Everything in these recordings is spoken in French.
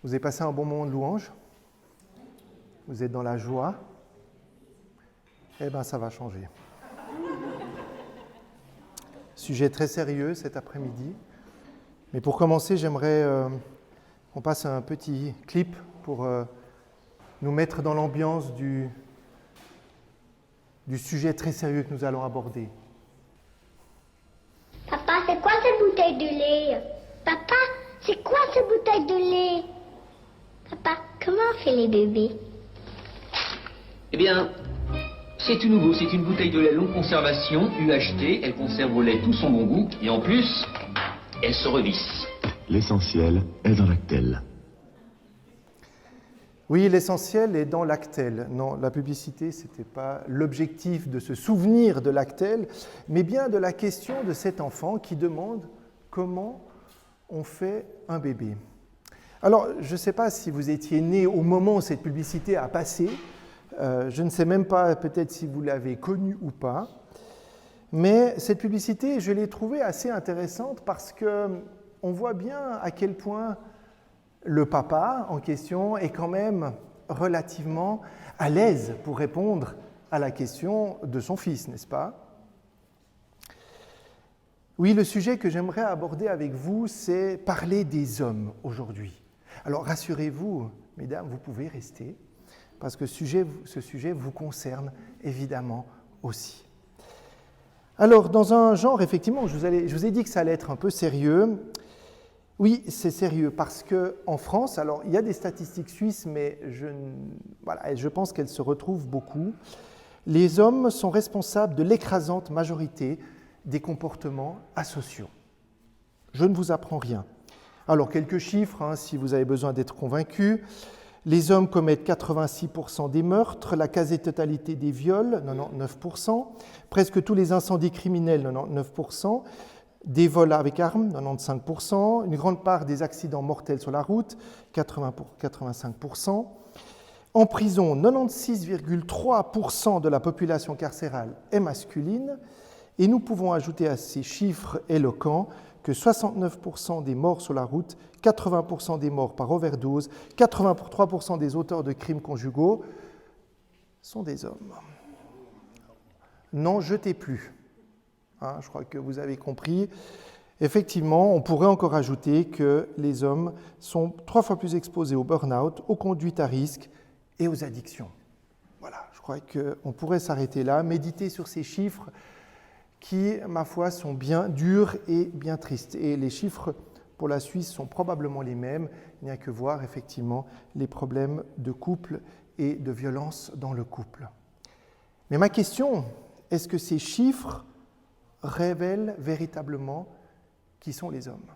Vous avez passé un bon moment de louange? Vous êtes dans la joie? Eh bien, ça va changer. Sujet très sérieux cet après-midi. Mais pour commencer, j'aimerais qu'on passe un petit clip pour nous mettre dans l'ambiance du sujet très sérieux que nous allons aborder. Papa, c'est quoi cette bouteille de lait? Papa, c'est quoi cette bouteille de lait? Papa, comment on fait les bébés? Eh bien, c'est tout nouveau. C'est une bouteille de lait longue conservation, UHT. Elle conserve au lait tout son bon goût. Et en plus, elle se revisse. L'essentiel est dans Lactel. Oui, l'essentiel est dans Lactel. Non, la publicité, ce n'était pas l'objectif de se souvenir de Lactel, mais bien de la question de cet enfant qui demande comment on fait un bébé. Alors, je ne sais pas si vous étiez né au moment où cette publicité a passé. Je ne sais même pas peut-être si vous l'avez connue ou pas. Mais cette publicité, je l'ai trouvée assez intéressante parce qu'on voit bien à quel point le papa en question est quand même relativement à l'aise pour répondre à la question de son fils, n'est-ce pas? Oui, le sujet que j'aimerais aborder avec vous, c'est parler des hommes aujourd'hui. Alors rassurez-vous, mesdames, vous pouvez rester, parce que ce sujet vous concerne évidemment aussi. Alors, dans un genre, effectivement, je vous ai dit que ça allait être un peu sérieux. Oui, c'est sérieux parce qu'en France, alors il y a des statistiques suisses, mais je pense qu'elles se retrouvent beaucoup. Les hommes sont responsables de l'écrasante majorité des comportements asociaux. Je ne vous apprends rien. Alors, quelques chiffres, si vous avez besoin d'être convaincus. Les hommes commettent 86% des meurtres, la quasi-totalité des viols, 99%, presque tous les incendies criminels, 99%, des vols avec armes, 95%, une grande part des accidents mortels sur la route, 85%. En prison, 96,3% de la population carcérale est masculine, et nous pouvons ajouter à ces chiffres éloquents que 69% des morts sur la route, 80% des morts par overdose, 83% des auteurs de crimes conjugaux sont des hommes. N'en jetez plus. Je crois que vous avez compris. Effectivement, on pourrait encore ajouter que les hommes sont 3 fois plus exposés au burn-out, aux conduites à risque et aux addictions. Voilà, je crois qu'on pourrait s'arrêter là, méditer sur ces chiffres qui, ma foi, sont bien durs et bien tristes. Et les chiffres pour la Suisse sont probablement les mêmes. Il n'y a que voir, effectivement, les problèmes de couple et de violence dans le couple. Mais ma question, est-ce que ces chiffres révèlent véritablement qui sont les hommes?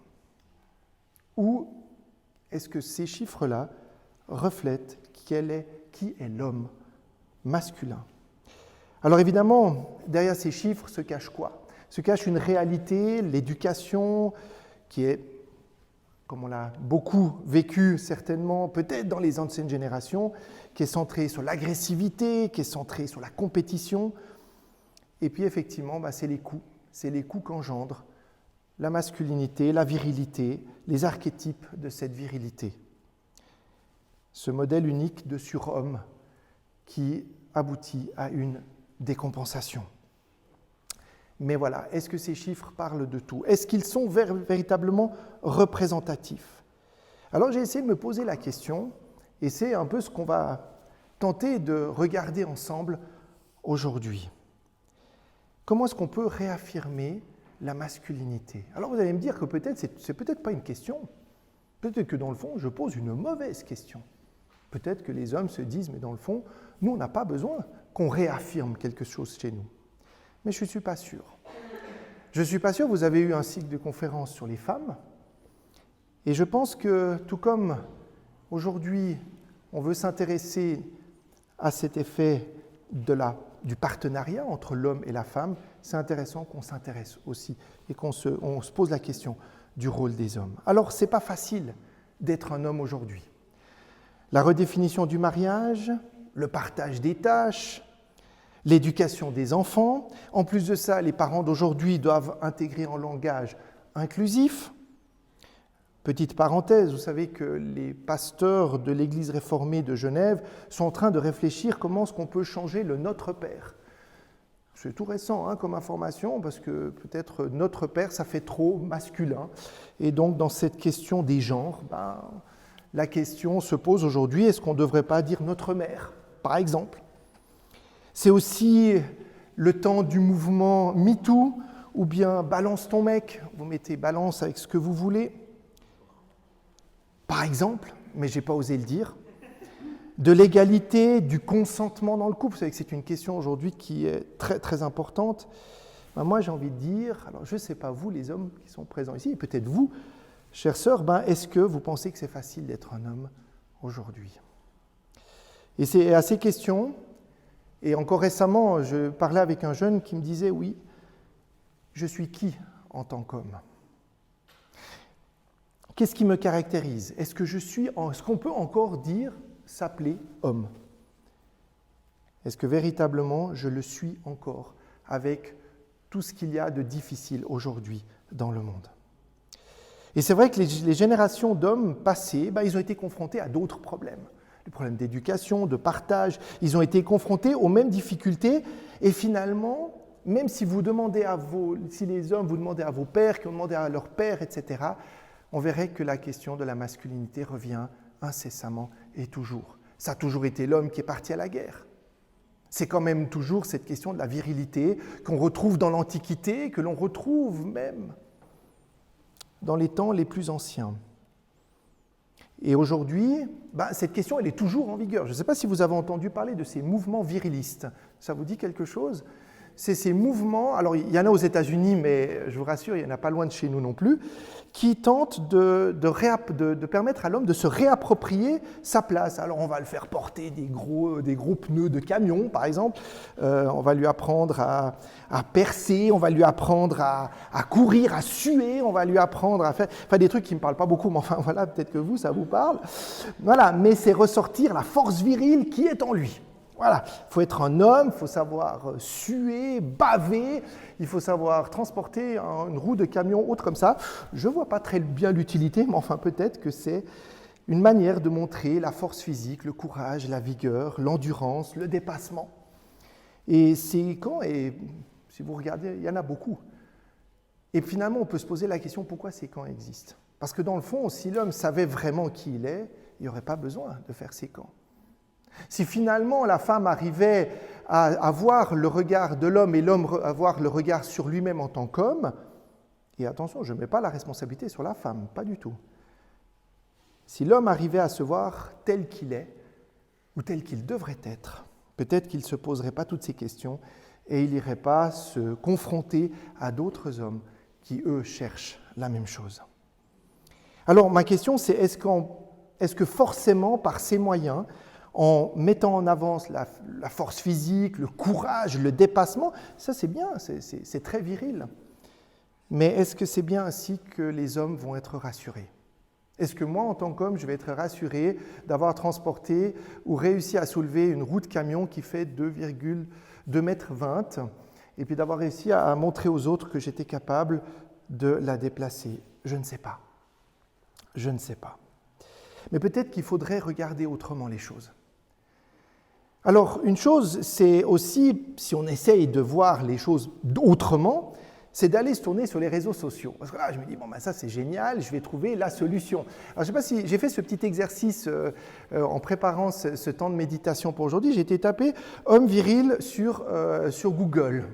Ou est-ce que ces chiffres-là reflètent qui est l'homme masculin? Alors évidemment, derrière ces chiffres se cache quoi? Se cache une réalité, l'éducation, qui est, comme on l'a beaucoup vécu certainement, peut-être dans les anciennes générations, qui est centrée sur l'agressivité, qui est centrée sur la compétition. Et puis effectivement, c'est les coups qu'engendre la masculinité, la virilité, les archétypes de cette virilité. Ce modèle unique de surhomme qui aboutit à une décompensation. Mais voilà, est-ce que ces chiffres parlent de tout? Est-ce qu'ils sont véritablement représentatifs? Alors j'ai essayé de me poser la question, et c'est un peu ce qu'on va tenter de regarder ensemble aujourd'hui. Comment est-ce qu'on peut réaffirmer la masculinité? Alors vous allez me dire que peut-être c'est peut-être pas une question, peut-être que dans le fond je pose une mauvaise question. Peut-être que les hommes se disent, mais dans le fond, nous on n'a pas besoin qu'on réaffirme quelque chose chez nous. Mais je ne suis pas sûr. Je ne suis pas sûr, vous avez eu un cycle de conférences sur les femmes, et je pense que tout comme aujourd'hui on veut s'intéresser à cet effet du partenariat entre l'homme et la femme, c'est intéressant qu'on s'intéresse aussi et qu'on se pose la question du rôle des hommes. Alors, ce n'est pas facile d'être un homme aujourd'hui. La redéfinition du mariage, le partage des tâches, l'éducation des enfants. En plus de ça, les parents d'aujourd'hui doivent intégrer un langage inclusif. Petite parenthèse, vous savez que les pasteurs de l'Église réformée de Genève sont en train de réfléchir comment est-ce qu'on peut changer le Notre Père. C'est tout récent comme information, parce que peut-être Notre Père, ça fait trop masculin. Et donc, dans cette question des genres, la question se pose aujourd'hui, est-ce qu'on ne devrait pas dire Notre Mère, par exemple? C'est aussi le temps du mouvement MeToo, ou bien Balance ton mec, vous mettez balance avec ce que vous voulez. Par exemple, mais je n'ai pas osé le dire, de l'égalité, du consentement dans le couple. Vous savez que c'est une question aujourd'hui qui est très, très importante. Moi, j'ai envie de dire, alors je ne sais pas vous, les hommes qui sont présents ici, et peut-être vous, chères sœurs, est-ce que vous pensez que c'est facile d'être un homme aujourd'hui? Et c'est à ces questions, et encore récemment, je parlais avec un jeune qui me disait, oui, je suis qui en tant qu'homme? Qu'est-ce qui me caractérise? Est-ce qu'on peut encore dire s'appeler homme? Est-ce que véritablement je le suis encore avec tout ce qu'il y a de difficile aujourd'hui dans le monde? Et c'est vrai que les générations d'hommes passés, ils ont été confrontés à d'autres problèmes. Les problèmes d'éducation, de partage, ils ont été confrontés aux mêmes difficultés. Et finalement, même si si les hommes vous demandez à vos pères, qui ont demandé à leurs pères, etc., on verrait que la question de la masculinité revient incessamment et toujours. Ça a toujours été l'homme qui est parti à la guerre. C'est quand même toujours cette question de la virilité qu'on retrouve dans l'Antiquité, que l'on retrouve même dans les temps les plus anciens. Et aujourd'hui, cette question, elle est toujours en vigueur. Je ne sais pas si vous avez entendu parler de ces mouvements virilistes. Ça vous dit quelque chose ? C'est ces mouvements, alors il y en a aux États-Unis, mais je vous rassure, il n'y en a pas loin de chez nous non plus, qui tentent de permettre à l'homme de se réapproprier sa place. Alors on va le faire porter des gros pneus de camion, par exemple, on va lui apprendre à percer, on va lui apprendre à courir, à suer, on va lui apprendre à faire des trucs qui ne me parlent pas beaucoup, mais enfin voilà, peut-être que vous, ça vous parle. Voilà, mais c'est ressortir la force virile qui est en lui. Voilà, il faut être un homme, il faut savoir suer, baver, il faut savoir transporter une roue de camion, autre comme ça. Je ne vois pas très bien l'utilité, mais enfin peut-être que c'est une manière de montrer la force physique, le courage, la vigueur, l'endurance, le dépassement. Et ces camps, et si vous regardez, il y en a beaucoup. Et finalement, on peut se poser la question, pourquoi ces camps existent? Parce que dans le fond, si l'homme savait vraiment qui il est, il n'y aurait pas besoin de faire ces camps. Si finalement la femme arrivait à avoir le regard de l'homme et l'homme à avoir le regard sur lui-même en tant qu'homme, et attention, je ne mets pas la responsabilité sur la femme, pas du tout. Si l'homme arrivait à se voir tel qu'il est, ou tel qu'il devrait être, peut-être qu'il ne se poserait pas toutes ces questions et il n'irait pas se confronter à d'autres hommes qui, eux, cherchent la même chose. Alors, ma question, c'est est-ce que forcément, par ces moyens, en mettant en avant la force physique, le courage, le dépassement, ça c'est bien, c'est très viril. Mais est-ce que c'est bien ainsi que les hommes vont être rassurés? Est-ce que moi, en tant qu'homme, je vais être rassuré d'avoir transporté ou réussi à soulever une roue de camion qui fait 2,2 mètres 20 et puis d'avoir réussi à montrer aux autres que j'étais capable de la déplacer? Je ne sais pas. Je ne sais pas. Mais peut-être qu'il faudrait regarder autrement les choses. Alors, une chose, c'est aussi, si on essaye de voir les choses autrement, c'est d'aller se tourner sur les réseaux sociaux. Parce que là, je me dis, ça c'est génial, je vais trouver la solution. Alors, je ne sais pas si j'ai fait ce petit exercice en préparant ce temps de méditation pour aujourd'hui. J'ai été taper « homme viril » sur Google.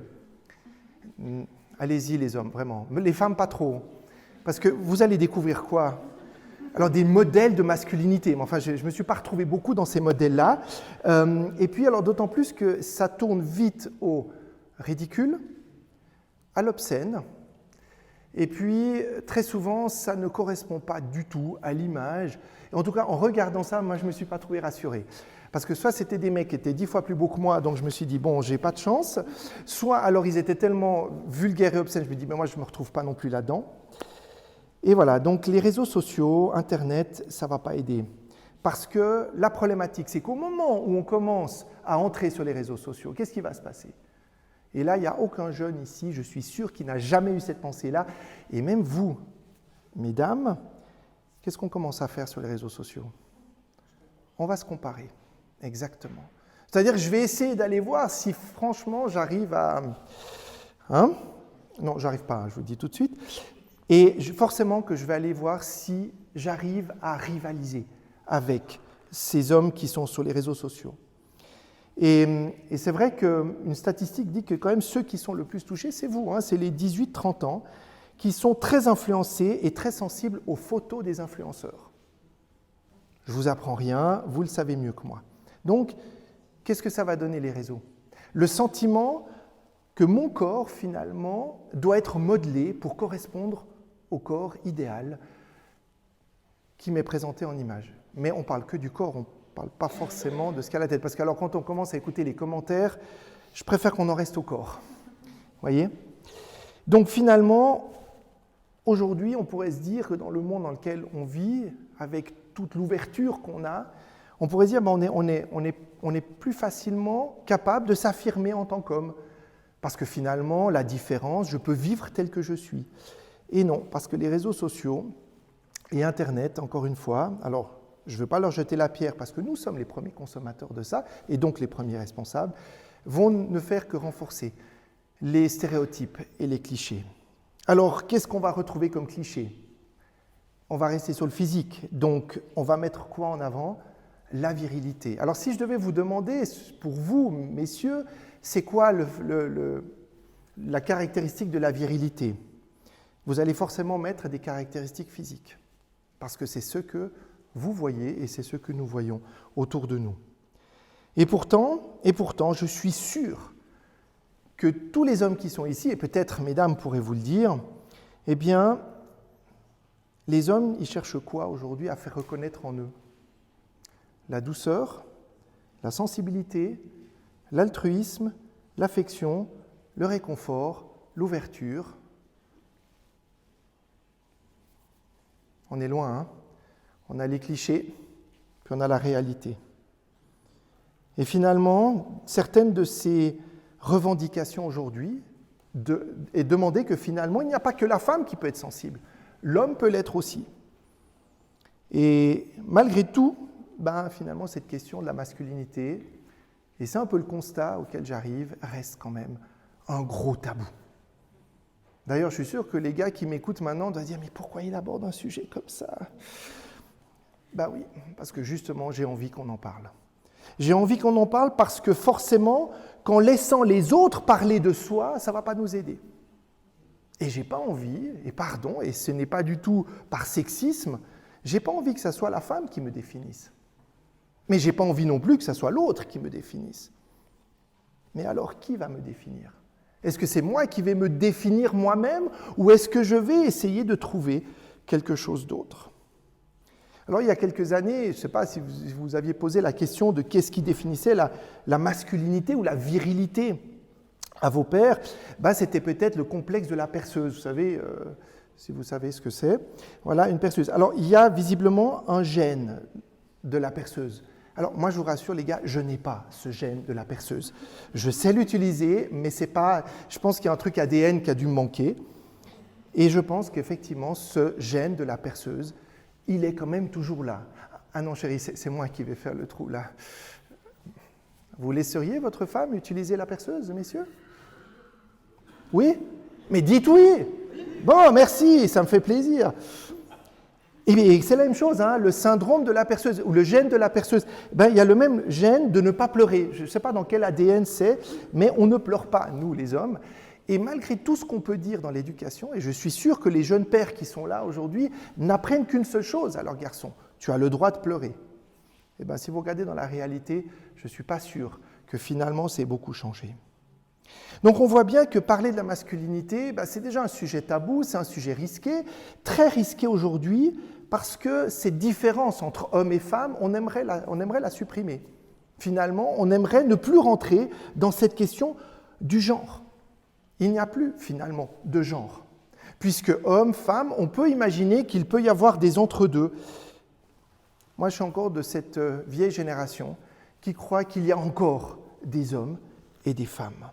Allez-y les hommes, vraiment. Les femmes, pas trop. Parce que vous allez découvrir quoi ? Alors, des modèles de masculinité. Mais enfin, je ne me suis pas retrouvé beaucoup dans ces modèles-là. Et puis, alors, d'autant plus que ça tourne vite au ridicule, à l'obscène. Et puis, très souvent, ça ne correspond pas du tout à l'image. Et en tout cas, en regardant ça, moi, je ne me suis pas trouvé rassuré. Parce que soit c'était des mecs qui étaient 10 fois plus beaux que moi, donc je me suis dit, j'ai pas de chance. Soit, alors, ils étaient tellement vulgaires et obscènes, je me dis, moi, je ne me retrouve pas non plus là-dedans. Et voilà, donc les réseaux sociaux, Internet, ça ne va pas aider. Parce que la problématique, c'est qu'au moment où on commence à entrer sur les réseaux sociaux, qu'est-ce qui va se passer? Et là, il n'y a aucun jeune ici, je suis sûr, qui n'a jamais eu cette pensée-là. Et même vous, mesdames, qu'est-ce qu'on commence à faire sur les réseaux sociaux? On va se comparer, exactement. C'est-à-dire que je vais essayer d'aller voir si franchement j'arrive à... Hein? Non, j'arrive pas, je vous le dis tout de suite. Et forcément que je vais aller voir si j'arrive à rivaliser avec ces hommes qui sont sur les réseaux sociaux. Et c'est vrai qu'une statistique dit que quand même ceux qui sont le plus touchés, c'est vous, hein, c'est les 18-30 ans, qui sont très influencés et très sensibles aux photos des influenceurs. Je ne vous apprends rien, vous le savez mieux que moi. Donc, qu'est-ce que ça va donner les réseaux? Le sentiment que mon corps, finalement, doit être modelé pour correspondre au corps idéal qui m'est présenté en image. Mais on ne parle que du corps, on ne parle pas forcément de ce qu'a la tête. Parce que alors, quand on commence à écouter les commentaires, je préfère qu'on en reste au corps. Vous voyez? Donc finalement, aujourd'hui, on pourrait se dire que dans le monde dans lequel on vit, avec toute l'ouverture qu'on a, on pourrait dire qu'on est plus facilement capable de s'affirmer en tant qu'homme. Parce que finalement, la différence, je peux vivre tel que je suis. Et non, parce que les réseaux sociaux et Internet, encore une fois, alors je ne veux pas leur jeter la pierre parce que nous sommes les premiers consommateurs de ça, et donc les premiers responsables, vont ne faire que renforcer les stéréotypes et les clichés. Alors, qu'est-ce qu'on va retrouver comme cliché? On va rester sur le physique, donc on va mettre quoi en avant? La virilité. Alors, si je devais vous demander, pour vous, messieurs, c'est quoi la caractéristique de la virilité? Vous allez forcément mettre des caractéristiques physiques, parce que c'est ce que vous voyez et c'est ce que nous voyons autour de nous. Et pourtant, je suis sûr que tous les hommes qui sont ici, et peut-être mesdames pourraient vous le dire, eh bien, les hommes, ils cherchent quoi aujourd'hui à faire reconnaître en eux? La douceur, la sensibilité, l'altruisme, l'affection, le réconfort, l'ouverture. On est loin, hein? On a les clichés, puis on a la réalité. Et finalement, certaines de ces revendications aujourd'hui est demander que finalement, il n'y a pas que la femme qui peut être sensible. L'homme peut l'être aussi. Et malgré tout, finalement, cette question de la masculinité, et c'est un peu le constat auquel j'arrive, reste quand même un gros tabou. D'ailleurs, je suis sûr que les gars qui m'écoutent maintenant doivent dire « Mais pourquoi il aborde un sujet comme ça ?» Oui, parce que justement, j'ai envie qu'on en parle. J'ai envie qu'on en parle parce que forcément, qu'en laissant les autres parler de soi, ça ne va pas nous aider. Et j'ai pas envie, et pardon, et ce n'est pas du tout par sexisme, j'ai pas envie que ça soit la femme qui me définisse. Mais j'ai pas envie non plus que ça soit l'autre qui me définisse. Mais alors, qui va me définir? Est-ce que c'est moi qui vais me définir moi-même, ou est-ce que je vais essayer de trouver quelque chose d'autre? Alors, il y a quelques années, je ne sais pas si vous aviez posé la question de qu'est-ce qui définissait la masculinité ou la virilité à vos pères, c'était peut-être le complexe de la perceuse. Vous savez, si vous savez ce que c'est, voilà, une perceuse. Alors, il y a visiblement un gène de la perceuse. Alors, moi, je vous rassure, les gars, je n'ai pas ce gène de la perceuse. Je sais l'utiliser, mais c'est pas... Je pense qu'il y a un truc ADN qui a dû me manquer. Et je pense qu'effectivement, ce gène de la perceuse, il est quand même toujours là. Ah non, chérie, c'est moi qui vais faire le trou, là. Vous laisseriez votre femme utiliser la perceuse, messieurs? Oui? Mais dites oui! Bon, merci, ça me fait plaisir. Et c'est la même chose, hein, le syndrome de la perceuse, ou le gène de la perceuse. Il y a le même gène de ne pas pleurer. Je ne sais pas dans quel ADN c'est, mais on ne pleure pas, nous, les hommes. Et malgré tout ce qu'on peut dire dans l'éducation, et je suis sûr que les jeunes pères qui sont là aujourd'hui n'apprennent qu'une seule chose à leurs garçons: tu as le droit de pleurer. Si vous regardez dans la réalité, je ne suis pas sûr que finalement c'est beaucoup changé. Donc on voit bien que parler de la masculinité, c'est déjà un sujet tabou, c'est un sujet risqué, très risqué aujourd'hui, parce que cette différence entre hommes et femmes, on aimerait la supprimer. Finalement, on aimerait ne plus rentrer dans cette question du genre. Il n'y a plus, finalement, de genre. Puisque homme, femme, on peut imaginer qu'il peut y avoir des entre-deux. Moi, je suis encore de cette vieille génération qui croit qu'il y a encore des hommes et des femmes.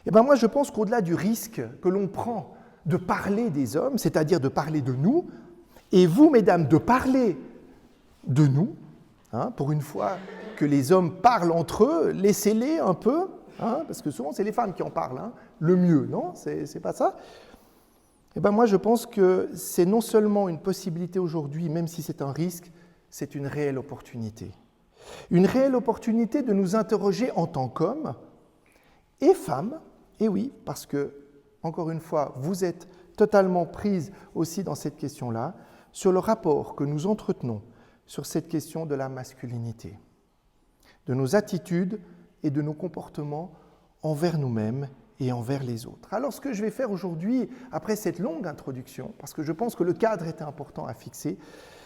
Moi, je pense qu'au-delà du risque que l'on prend de parler des hommes, c'est-à-dire de parler de nous, Et vous, mesdames, de parler de nous, hein, pour une fois que les hommes parlent entre eux, laissez-les un peu, hein, parce que souvent c'est les femmes qui en parlent, hein, le mieux, non? C'est pas ça? Eh bien moi je pense que c'est non seulement une possibilité aujourd'hui, même si c'est un risque, c'est une réelle opportunité. Une réelle opportunité de nous interroger en tant qu'hommes et femmes, et oui, parce que, encore une fois, vous êtes totalement prises aussi dans cette question-là, sur le rapport que nous entretenons sur cette question de la masculinité, de nos attitudes et de nos comportements envers nous-mêmes et envers les autres. Alors ce que je vais faire aujourd'hui, après cette longue introduction, parce que je pense que le cadre était important à fixer,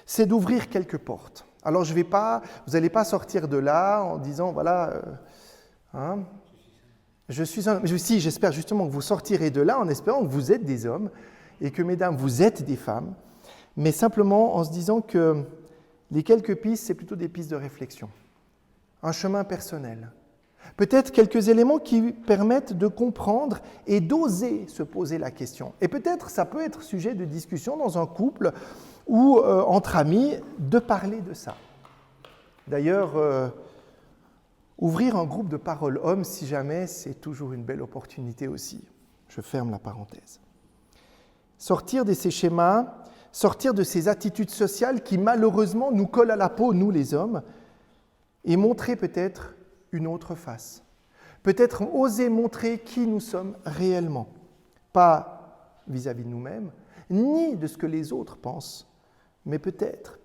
c'est d'ouvrir quelques portes. Alors vous n'allez pas sortir de là en disant, voilà, si, j'espère justement que vous sortirez de là en espérant que vous êtes des hommes et que, mesdames, vous êtes des femmes, mais simplement en se disant que les quelques pistes, c'est plutôt des pistes de réflexion, un chemin personnel. Peut-être quelques éléments qui permettent de comprendre et d'oser se poser la question. Et peut-être ça peut être sujet de discussion dans un couple ou entre amis, de parler de ça. D'ailleurs, ouvrir un groupe de parole hommes, si jamais, c'est toujours une belle opportunité aussi. Je ferme la parenthèse. Sortir de ces schémas, sortir de ces attitudes sociales qui malheureusement nous collent à la peau, nous les hommes, et montrer peut-être une autre face. Peut-être oser montrer qui nous sommes réellement, pas vis-à-vis de nous-mêmes, ni de ce que les autres pensent, mais peut-être,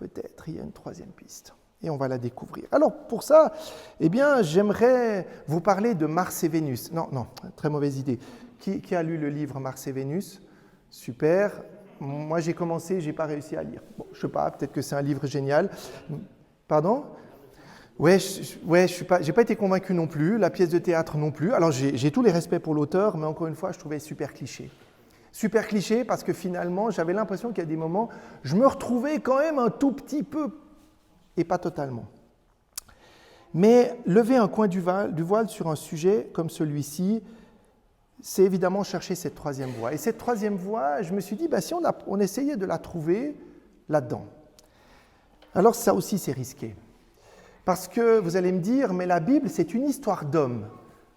il y a une troisième piste. Et on va la découvrir. Alors, pour ça, j'aimerais vous parler de Mars et Vénus. Non, très mauvaise idée. Qui a lu le livre Mars et Vénus? Super. Moi, j'ai commencé, je n'ai pas réussi à lire. Bon, je ne sais pas, peut-être que c'est un livre génial. Pardon? Ouais, j'ai pas été convaincu non plus, la pièce de théâtre non plus. Alors, j'ai tous les respects pour l'auteur, mais encore une fois, je trouvais super cliché. Super cliché parce que finalement, j'avais l'impression qu'il y a des moments, je me retrouvais quand même un tout petit peu, et pas totalement. Mais lever un coin du voile sur un sujet comme celui-ci, c'est évidemment chercher cette troisième voie. Et cette troisième voie, je me suis dit, si on essayait de la trouver là-dedans. Alors ça aussi, c'est risqué. Parce que vous allez me dire, mais la Bible, c'est une histoire d'hommes.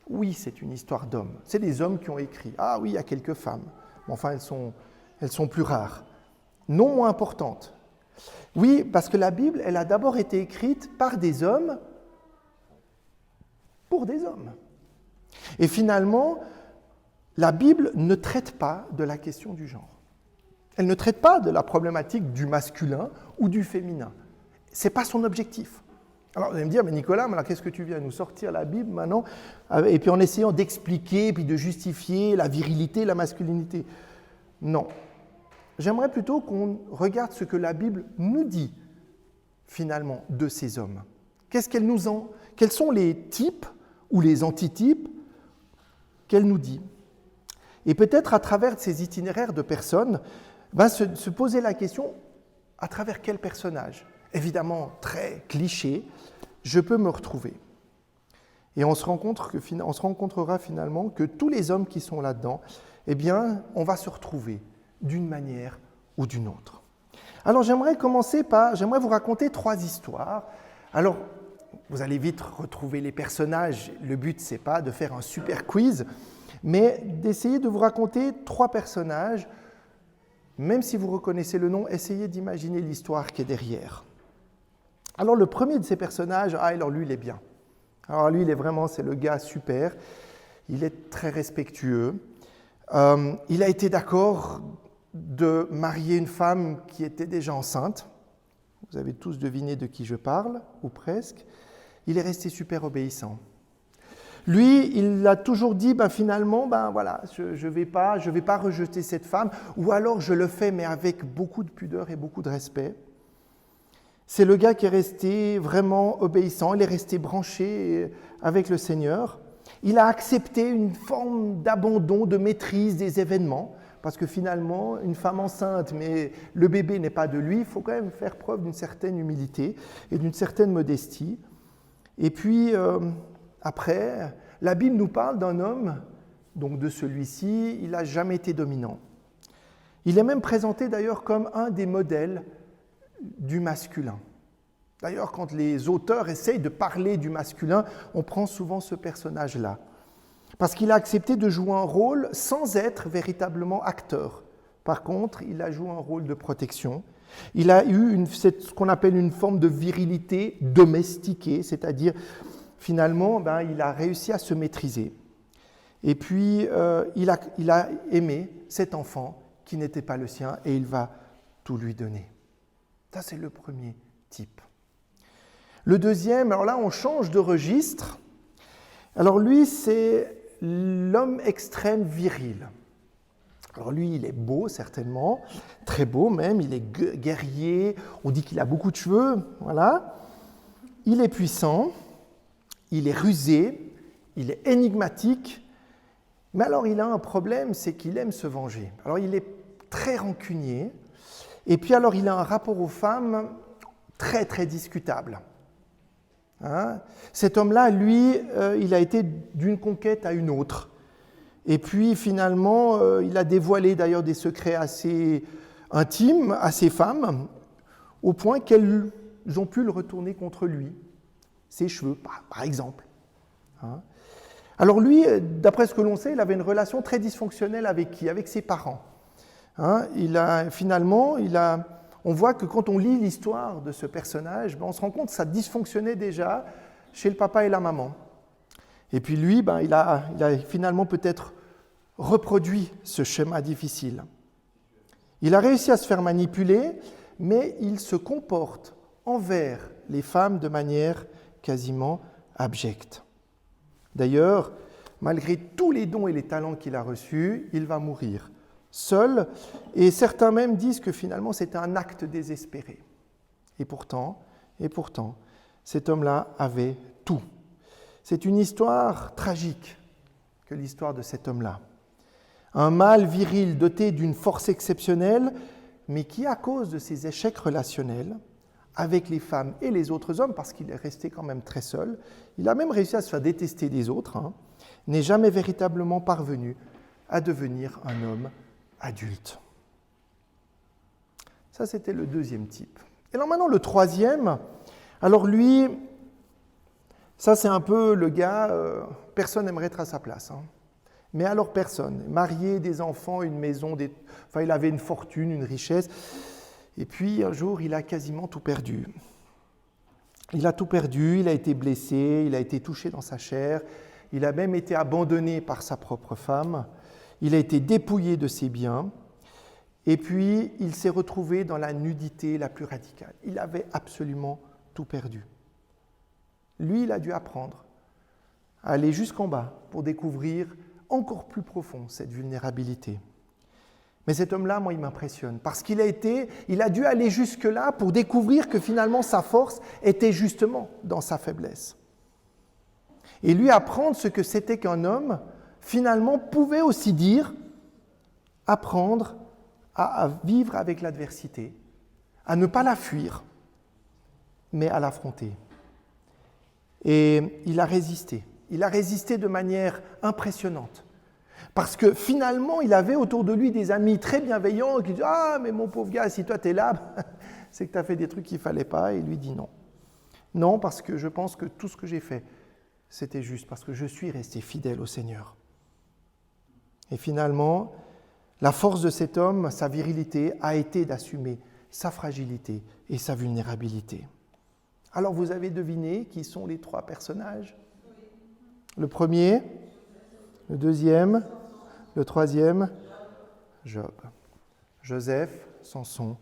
Oui, c'est une histoire d'hommes. C'est des hommes qui ont écrit. Ah oui, il y a quelques femmes. Mais enfin, elles sont plus rares. Non moins importantes. Oui, parce que la Bible, elle a d'abord été écrite par des hommes pour des hommes. Et finalement, la Bible ne traite pas de la question du genre. Elle ne traite pas de la problématique du masculin ou du féminin. Ce n'est pas son objectif. Alors vous allez me dire, mais Nicolas, qu'est-ce que tu viens nous sortir la Bible maintenant? Et puis en essayant d'expliquer, puis de justifier la virilité, la masculinité. Non. J'aimerais plutôt qu'on regarde ce que la Bible nous dit, finalement, de ces hommes. Quels sont les types ou les antitypes qu'elle nous dit? Et peut-être à travers ces itinéraires de personnes, se poser la question, à travers quel personnage? Évidemment, très cliché, je peux me retrouver. Et on se rencontrera finalement que tous les hommes qui sont là-dedans, on va se retrouver d'une manière ou d'une autre. Alors j'aimerais vous raconter 3 histoires. Alors, vous allez vite retrouver les personnages. Le but, ce n'est pas de faire un super quiz, mais d'essayer de vous raconter 3 personnages. Même si vous reconnaissez le nom, essayez d'imaginer l'histoire qui est derrière. Alors le premier de ces personnages, alors lui, il est bien. Alors lui, c'est le gars super. Il est très respectueux. Il a été d'accord de marier une femme qui était déjà enceinte. Vous avez tous deviné de qui je parle, ou presque. Il est resté super obéissant. Lui, il a toujours dit, finalement, je vais pas rejeter cette femme, ou alors je le fais, mais avec beaucoup de pudeur et beaucoup de respect. C'est le gars qui est resté vraiment obéissant, il est resté branché avec le Seigneur. Il a accepté une forme d'abandon, de maîtrise des événements, parce que finalement, une femme enceinte, mais le bébé n'est pas de lui, il faut quand même faire preuve d'une certaine humilité et d'une certaine modestie. Et puis, après, la Bible nous parle d'un homme, donc de celui-ci, il n'a jamais été dominant. Il est même présenté d'ailleurs comme un des modèles du masculin. D'ailleurs, quand les auteurs essayent de parler du masculin, on prend souvent ce personnage-là. Parce qu'il a accepté de jouer un rôle sans être véritablement acteur. Par contre, il a joué un rôle de protection. Il a eu ce qu'on appelle une forme de virilité domestiquée, c'est-à-dire, finalement, il a réussi à se maîtriser. Et puis, il a aimé cet enfant qui n'était pas le sien, et il va tout lui donner. Ça, c'est le premier type. Le deuxième, alors là, on change de registre. Alors lui, c'est l'homme extrême viril. Alors lui, il est beau, certainement, très beau même, il est guerrier, on dit qu'il a beaucoup de cheveux, voilà. Il est puissant, il est rusé, il est énigmatique, mais alors il a un problème, c'est qu'il aime se venger. Alors il est très rancunier, et puis alors il a un rapport aux femmes très très discutable. Hein? Cet homme-là, lui, il a été d'une conquête à une autre. Et puis finalement, il a dévoilé d'ailleurs des secrets assez intimes à ses femmes, au point qu'elles ont pu le retourner contre lui. Ses cheveux, par exemple. Hein? Alors lui, d'après ce que l'on sait, il avait une relation très dysfonctionnelle avec qui? Avec ses parents. Hein? On voit que quand on lit l'histoire de ce personnage, on se rend compte que ça dysfonctionnait déjà chez le papa et la maman. Et puis lui, il a finalement peut-être reproduit ce schéma difficile. Il a réussi à se faire manipuler, mais il se comporte envers les femmes de manière quasiment abjecte. D'ailleurs, malgré tous les dons et les talents qu'il a reçus, il va mourir seul, et certains même disent que finalement c'était un acte désespéré. Et pourtant, cet homme-là avait tout. C'est une histoire tragique que l'histoire de cet homme-là. Un mâle viril doté d'une force exceptionnelle, mais qui, à cause de ses échecs relationnels avec les femmes et les autres hommes, parce qu'il est resté quand même très seul, il a même réussi à se faire détester des autres, n'est jamais véritablement parvenu à devenir un homme adulte. Ça, c'était le deuxième type. Et alors maintenant, le troisième, alors lui, ça c'est un peu le gars, personne n'aimerait être à sa place. Mais alors personne, marié, des enfants, une maison, il avait une fortune, une richesse, et puis un jour, il a quasiment tout perdu. Il a tout perdu, il a été blessé, il a été touché dans sa chair, il a même été abandonné par sa propre femme, il a été dépouillé de ses biens, et puis il s'est retrouvé dans la nudité la plus radicale. Il avait absolument tout perdu. Lui, il a dû apprendre à aller jusqu'en bas pour découvrir encore plus profond cette vulnérabilité. Mais cet homme-là, moi, il m'impressionne, parce qu'il a dû aller jusque-là pour découvrir que finalement sa force était justement dans sa faiblesse. Et lui apprendre ce que c'était qu'un homme, finalement, pouvait aussi dire apprendre à vivre avec l'adversité, à ne pas la fuir, mais à l'affronter. Et il a résisté de manière impressionnante. Parce que finalement, il avait autour de lui des amis très bienveillants qui disaient « Ah, mais mon pauvre gars, si toi t'es là, c'est que tu as fait des trucs qu'il ne fallait pas. » Et il lui dit non. Non, parce que je pense que tout ce que j'ai fait, c'était juste, parce que je suis resté fidèle au Seigneur. Et finalement, la force de cet homme, sa virilité, a été d'assumer sa fragilité et sa vulnérabilité. Alors vous avez deviné qui sont les trois personnages? Le premier, le deuxième, le troisième, Job. Joseph, Samson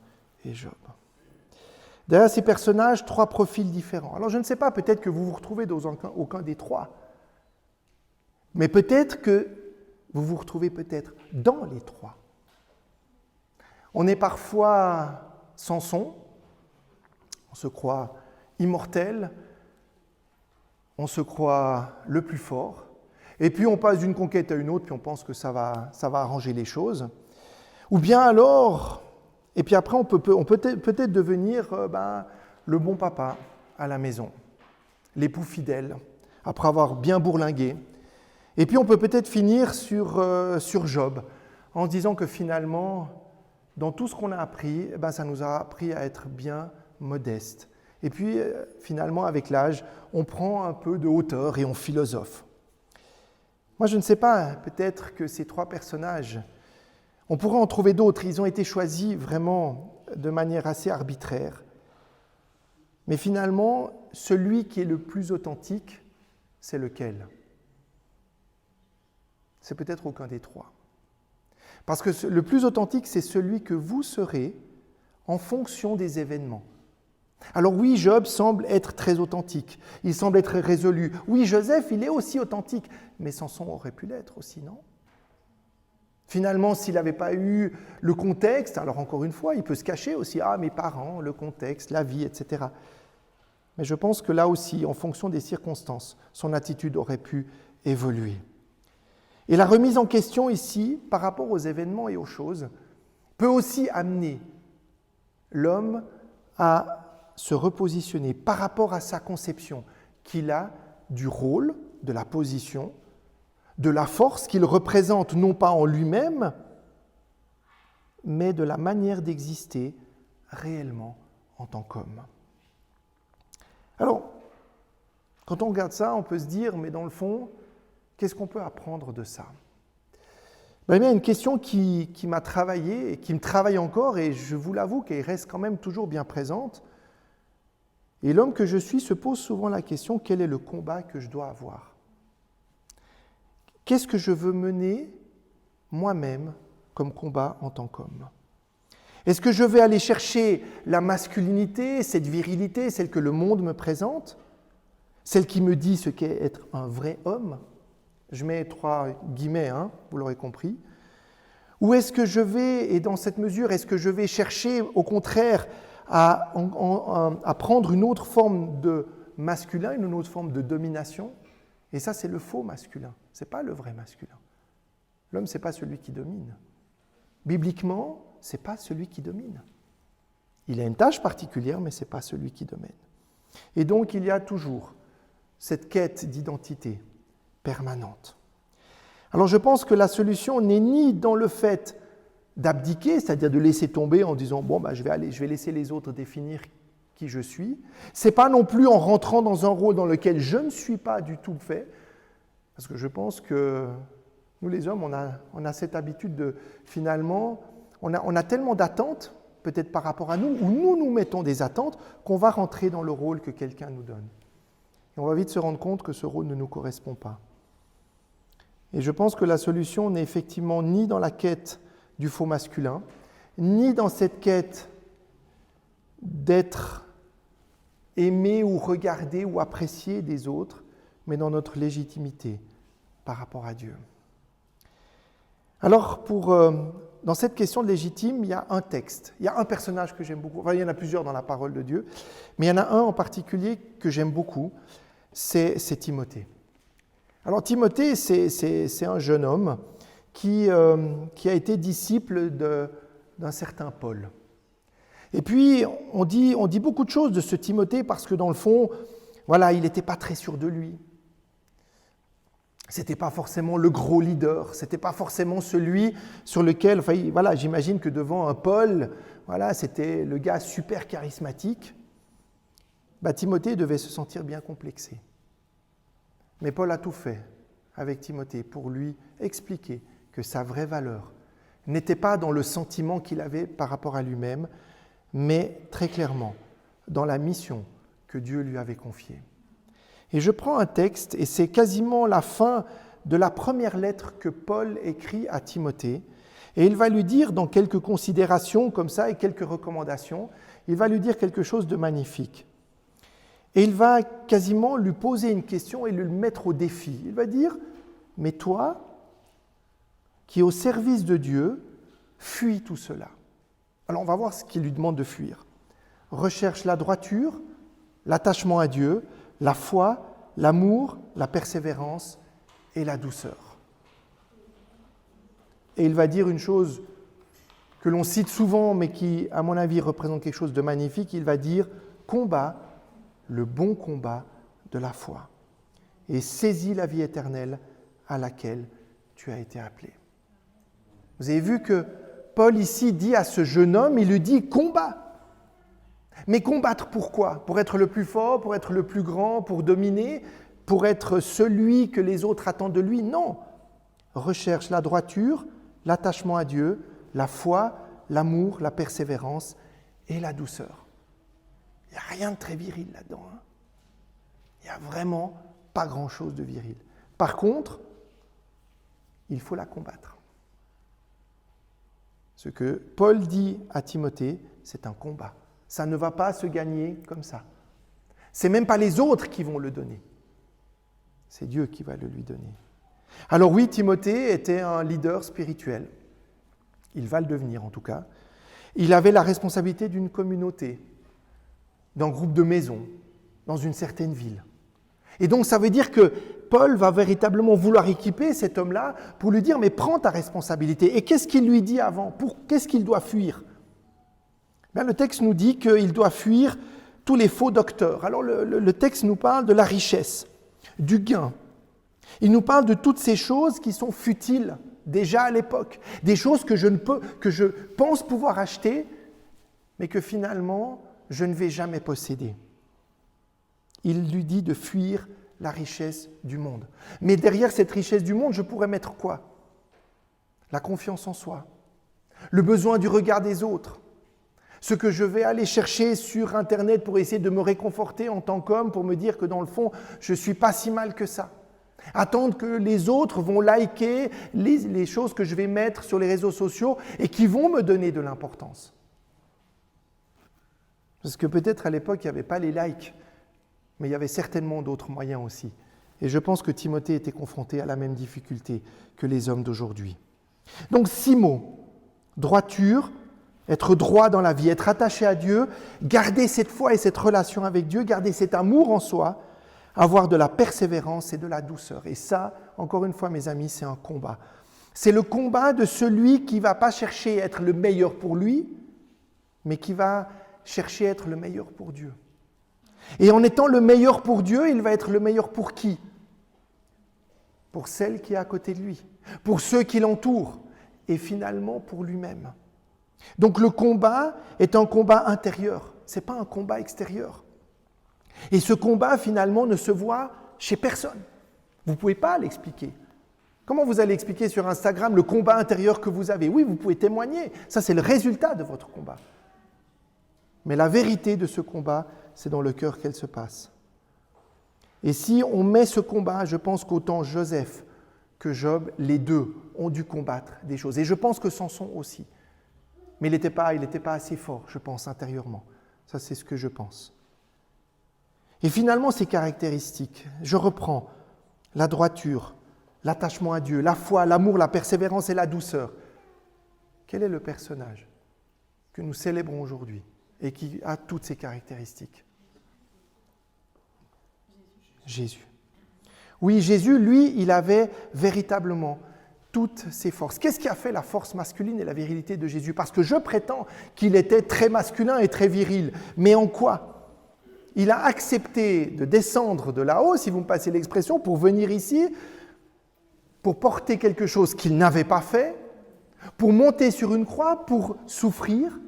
et Job. Derrière ces personnages, trois profils différents. Alors je ne sais pas, peut-être que vous vous retrouvez dans aucun des trois, mais peut-être que vous vous retrouvez peut-être dans les trois. On est parfois Samson, on se croit immortel, on se croit le plus fort, et puis on passe d'une conquête à une autre, puis on pense que ça va arranger les choses. Ou bien alors, et puis après on peut peut-être devenir le bon papa à la maison, l'époux fidèle, après avoir bien bourlingué. Et puis on peut peut-être finir sur Job, en se disant que finalement, dans tout ce qu'on a appris, ça nous a appris à être bien modestes. Et puis, finalement, avec l'âge, on prend un peu de hauteur et on philosophe. Moi, je ne sais pas, peut-être que ces 3 personnages, on pourrait en trouver d'autres. Ils ont été choisis vraiment de manière assez arbitraire. Mais finalement, celui qui est le plus authentique, c'est lequel ? C'est peut-être aucun des 3. Parce que le plus authentique, c'est celui que vous serez en fonction des événements. Alors oui, Job semble être très authentique, il semble être résolu. Oui, Joseph, il est aussi authentique, mais Samson aurait pu l'être aussi, non ? Finalement, s'il n'avait pas eu le contexte, alors encore une fois, il peut se cacher aussi, mes parents, le contexte, la vie, etc. Mais je pense que là aussi, en fonction des circonstances, son attitude aurait pu évoluer. Et la remise en question ici, par rapport aux événements et aux choses, peut aussi amener l'homme à se repositionner par rapport à sa conception qu'il a du rôle, de la position, de la force qu'il représente non pas en lui-même, mais de la manière d'exister réellement en tant qu'homme. Alors, quand on regarde ça, on peut se dire, mais dans le fond, qu'est-ce qu'on peut apprendre de ça ? Il y a une question qui m'a travaillé et qui me travaille encore, et je vous l'avoue qu'elle reste quand même toujours bien présente. Et l'homme que je suis se pose souvent la question, quel est le combat que je dois avoir ? Qu'est-ce que je veux mener moi-même comme combat en tant qu'homme ? Est-ce que je vais aller chercher la masculinité, cette virilité, celle que le monde me présente, celle qui me dit ce qu'est être un vrai homme ? Je mets 3 guillemets, vous l'aurez compris. Ou est-ce que je vais, et dans cette mesure, est-ce que je vais chercher au contraire à prendre une autre forme de masculin, une autre forme de domination ? Et ça, c'est le faux masculin, ce n'est pas le vrai masculin. L'homme, ce n'est pas celui qui domine. Bibliquement, ce n'est pas celui qui domine. Il a une tâche particulière, mais ce n'est pas celui qui domine. Et donc, il y a toujours cette quête d'identité permanente. Alors, je pense que la solution n'est ni dans le fait d'abdiquer, c'est-à-dire de laisser tomber en disant « je vais laisser les autres définir qui je suis ». Ce n'est pas non plus en rentrant dans un rôle dans lequel je ne suis pas du tout fait, parce que je pense que nous, les hommes, on a cette habitude de, finalement, on a tellement d'attentes, peut-être par rapport à nous, ou nous mettons des attentes, qu'on va rentrer dans le rôle que quelqu'un nous donne. Et on va vite se rendre compte que ce rôle ne nous correspond pas. Et je pense que la solution n'est effectivement ni dans la quête du faux masculin, ni dans cette quête d'être aimé ou regardé ou apprécié des autres, mais dans notre légitimité par rapport à Dieu. Alors, dans cette question de légitime, il y a un texte, il y a un personnage que j'aime beaucoup, il y en a plusieurs dans la parole de Dieu, mais il y en a un en particulier que j'aime beaucoup, c'est Timothée. Alors Timothée, c'est un jeune homme qui a été disciple d'un certain Paul. Et puis, on dit beaucoup de choses de ce Timothée parce que dans le fond, il n'était pas très sûr de lui. Ce n'était pas forcément le gros leader, ce n'était pas forcément celui sur lequel, j'imagine que devant un Paul, c'était le gars super charismatique. Timothée devait se sentir bien complexé. Mais Paul a tout fait avec Timothée pour lui expliquer que sa vraie valeur n'était pas dans le sentiment qu'il avait par rapport à lui-même, mais très clairement dans la mission que Dieu lui avait confiée. Et je prends un texte, et c'est quasiment la fin de la première lettre que Paul écrit à Timothée, et il va lui dire, dans quelques considérations comme ça et quelques recommandations, il va lui dire quelque chose de magnifique. Et il va quasiment lui poser une question et le mettre au défi. Il va dire, mais toi, qui es au service de Dieu, fuis tout cela. Alors on va voir ce qu'il lui demande de fuir. Recherche la droiture, l'attachement à Dieu, la foi, l'amour, la persévérance et la douceur. Et il va dire une chose que l'on cite souvent, mais qui, à mon avis, représente quelque chose de magnifique. Il va dire « combat le bon combat de la foi et saisis la vie éternelle à laquelle tu as été appelé. » Vous avez vu que Paul ici dit à ce jeune homme, il lui dit « combat ». Mais combattre pourquoi ? Pour être le plus fort, pour être le plus grand, pour dominer, pour être celui que les autres attendent de lui ? Non. Recherche la droiture, l'attachement à Dieu, la foi, l'amour, la persévérance et la douceur. Il n'y a rien de très viril là-dedans. Il n'y a vraiment pas grand-chose de viril. Par contre, il faut la combattre. Ce que Paul dit à Timothée, c'est un combat. Ça ne va pas se gagner comme ça. Ce n'est même pas les autres qui vont le donner. C'est Dieu qui va le lui donner. Alors oui, Timothée était un leader spirituel. Il va le devenir en tout cas. Il avait la responsabilité d'une communauté, d'un groupe de maisons, dans une certaine ville. Et donc ça veut dire que Paul va véritablement vouloir équiper cet homme-là pour lui dire « mais prends ta responsabilité ». Et qu'est-ce qu'il lui dit avant ? Qu'est-ce qu'il doit fuir ? Bien, le texte nous dit qu'il doit fuir tous les faux docteurs. Alors le texte nous parle de la richesse, du gain. Il nous parle de toutes ces choses qui sont futiles déjà à l'époque. Des choses que je pense pouvoir acheter, mais que finalement je ne vais jamais posséder. Il lui dit de fuir la richesse du monde. Mais derrière cette richesse du monde, je pourrais mettre quoi ? La confiance en soi, le besoin du regard des autres, ce que je vais aller chercher sur Internet pour essayer de me réconforter en tant qu'homme, pour me dire que dans le fond, je ne suis pas si mal que ça. Attendre que les autres vont liker les choses que je vais mettre sur les réseaux sociaux et qui vont me donner de l'importance. Parce que peut-être à l'époque, il n'y avait pas les likes, mais il y avait certainement d'autres moyens aussi. Et je pense que Timothée était confronté à la même difficulté que les hommes d'aujourd'hui. Donc 6 mots. Droiture, être droit dans la vie, être attaché à Dieu, garder cette foi et cette relation avec Dieu, garder cet amour en soi, avoir de la persévérance et de la douceur. Et ça, encore une fois, mes amis, c'est un combat. C'est le combat de celui qui ne va pas chercher à être le meilleur pour lui, mais qui va chercher à être le meilleur pour Dieu. Et en étant le meilleur pour Dieu, il va être le meilleur pour qui ? Pour celle qui est à côté de lui, pour ceux qui l'entourent, et finalement pour lui-même. Donc le combat est un combat intérieur, ce n'est pas un combat extérieur. Et ce combat, finalement, ne se voit chez personne. Vous ne pouvez pas l'expliquer. Comment vous allez expliquer sur Instagram le combat intérieur que vous avez ? Oui, vous pouvez témoigner. Ça, c'est le résultat de votre combat. Mais la vérité de ce combat, c'est dans le cœur qu'elle se passe. Et si on met ce combat, je pense qu'autant Joseph que Job, les deux ont dû combattre des choses. Et je pense que Samson aussi. Mais il n'était pas assez fort, je pense, intérieurement. Ça, c'est ce que je pense. Et finalement, ces caractéristiques, je reprends la droiture, l'attachement à Dieu, la foi, l'amour, la persévérance et la douceur. Quel est le personnage que nous célébrons aujourd'hui et qui a toutes ces caractéristiques ? Jésus. Oui, Jésus, lui, il avait véritablement toutes ses forces. Qu'est-ce qui a fait la force masculine et la virilité de Jésus ? Parce que je prétends qu'il était très masculin et très viril. Mais en quoi ? Il a accepté de descendre de là-haut, si vous me passez l'expression, pour venir ici, pour porter quelque chose qu'il n'avait pas fait, pour monter sur une croix, pour souffrir,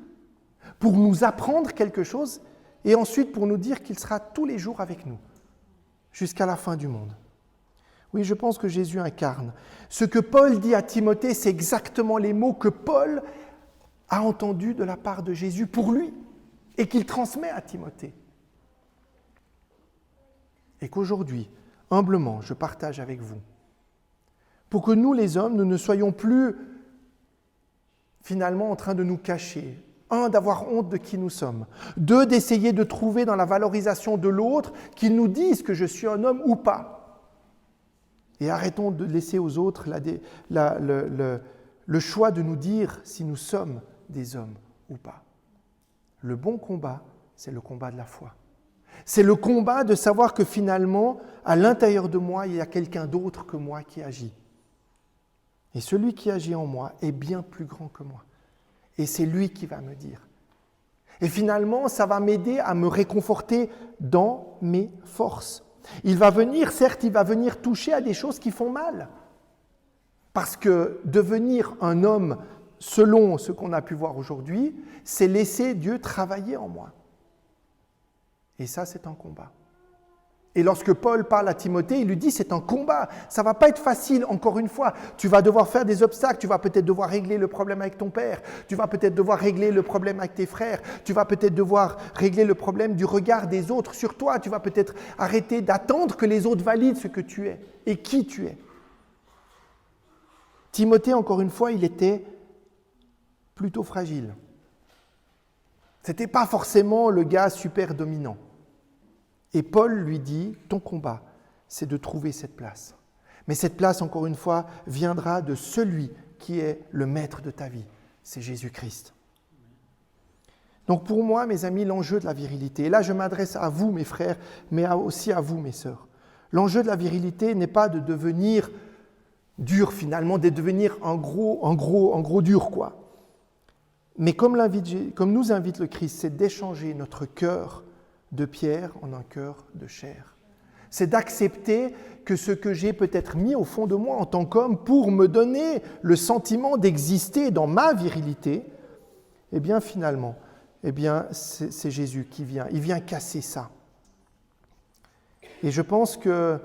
pour nous apprendre quelque chose, et ensuite pour nous dire qu'il sera tous les jours avec nous, jusqu'à la fin du monde. Oui, je pense que Jésus incarne. Ce que Paul dit à Timothée, c'est exactement les mots que Paul a entendus de la part de Jésus pour lui, et qu'il transmet à Timothée. Et qu'aujourd'hui, humblement, je partage avec vous, pour que nous, les hommes, nous ne soyons plus finalement en train de nous cacher. 1, d'avoir honte de qui nous sommes. 2, d'essayer de trouver dans la valorisation de l'autre qu'il nous dise que je suis un homme ou pas. Et arrêtons de laisser aux autres le choix de nous dire si nous sommes des hommes ou pas. Le bon combat, c'est le combat de la foi. C'est le combat de savoir que finalement, à l'intérieur de moi, il y a quelqu'un d'autre que moi qui agit. Et celui qui agit en moi est bien plus grand que moi. Et c'est lui qui va me dire. Et finalement, ça va m'aider à me réconforter dans mes forces. Il va venir toucher à des choses qui font mal. Parce que devenir un homme selon ce qu'on a pu voir aujourd'hui, c'est laisser Dieu travailler en moi. Et ça, c'est un combat. Et lorsque Paul parle à Timothée, il lui dit c'est un combat, ça ne va pas être facile, encore une fois. Tu vas devoir faire des obstacles, tu vas peut-être devoir régler le problème avec ton père, tu vas peut-être devoir régler le problème avec tes frères, tu vas peut-être devoir régler le problème du regard des autres sur toi, tu vas peut-être arrêter d'attendre que les autres valident ce que tu es et qui tu es. Timothée, encore une fois, il était plutôt fragile. Ce n'était pas forcément le gars super dominant. Et Paul lui dit, ton combat, c'est de trouver cette place. Mais cette place, encore une fois, viendra de celui qui est le maître de ta vie. C'est Jésus-Christ. Donc pour moi, mes amis, l'enjeu de la virilité, et là je m'adresse à vous, mes frères, mais aussi à vous, mes sœurs. L'enjeu de la virilité n'est pas de devenir dur finalement, de devenir un gros dur, quoi. Mais comme nous invite le Christ, c'est d'échanger notre cœur de pierre en un cœur de chair. C'est d'accepter que ce que j'ai peut-être mis au fond de moi en tant qu'homme pour me donner le sentiment d'exister dans ma virilité, eh bien finalement, c'est Jésus qui vient. Il vient casser ça. Et je pense que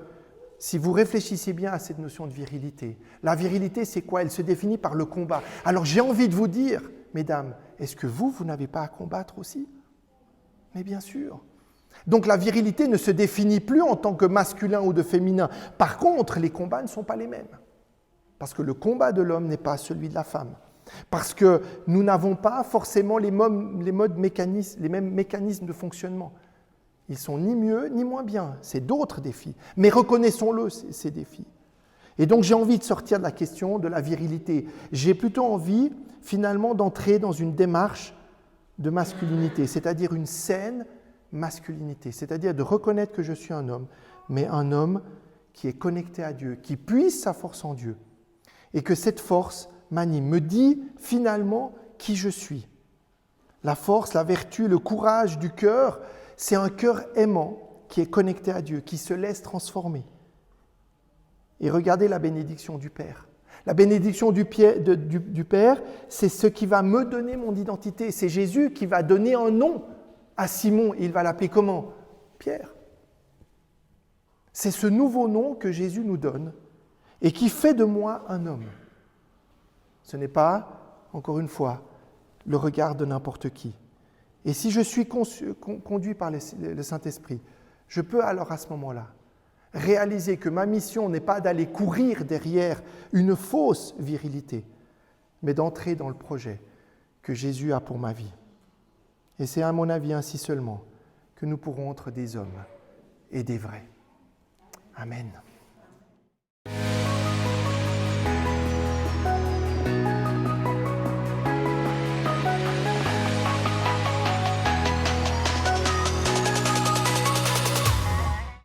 si vous réfléchissez bien à cette notion de virilité, la virilité c'est quoi? Elle se définit par le combat. Alors j'ai envie de vous dire, mesdames, est-ce que vous n'avez pas à combattre aussi? Mais bien sûr. Donc la virilité ne se définit plus en tant que masculin ou de féminin. Par contre, les combats ne sont pas les mêmes. Parce que le combat de l'homme n'est pas celui de la femme. Parce que nous n'avons pas forcément les mêmes mécanismes de fonctionnement. Ils sont ni mieux ni moins bien. C'est d'autres défis. Mais reconnaissons-le, ces défis. Et donc j'ai envie de sortir de la question de la virilité. J'ai plutôt envie, finalement, d'entrer dans une démarche de masculinité, c'est-à-dire une saine masculinité, c'est-à-dire de reconnaître que je suis un homme, mais un homme qui est connecté à Dieu, qui puise sa force en Dieu, et que cette force m'anime, me dit finalement qui je suis. La force, la vertu, le courage du cœur, c'est un cœur aimant qui est connecté à Dieu, qui se laisse transformer. Et regardez la bénédiction du Père. La bénédiction du Père, c'est ce qui va me donner mon identité. C'est Jésus qui va donner un nom à Simon. Et il va l'appeler comment? Pierre. C'est ce nouveau nom que Jésus nous donne et qui fait de moi un homme. Ce n'est pas, encore une fois, le regard de n'importe qui. Et si je suis conduit par le Saint-Esprit, je peux alors à ce moment-là réaliser que ma mission n'est pas d'aller courir derrière une fausse virilité, mais d'entrer dans le projet que Jésus a pour ma vie. Et c'est à mon avis ainsi seulement que nous pourrons être des hommes et des vrais. Amen.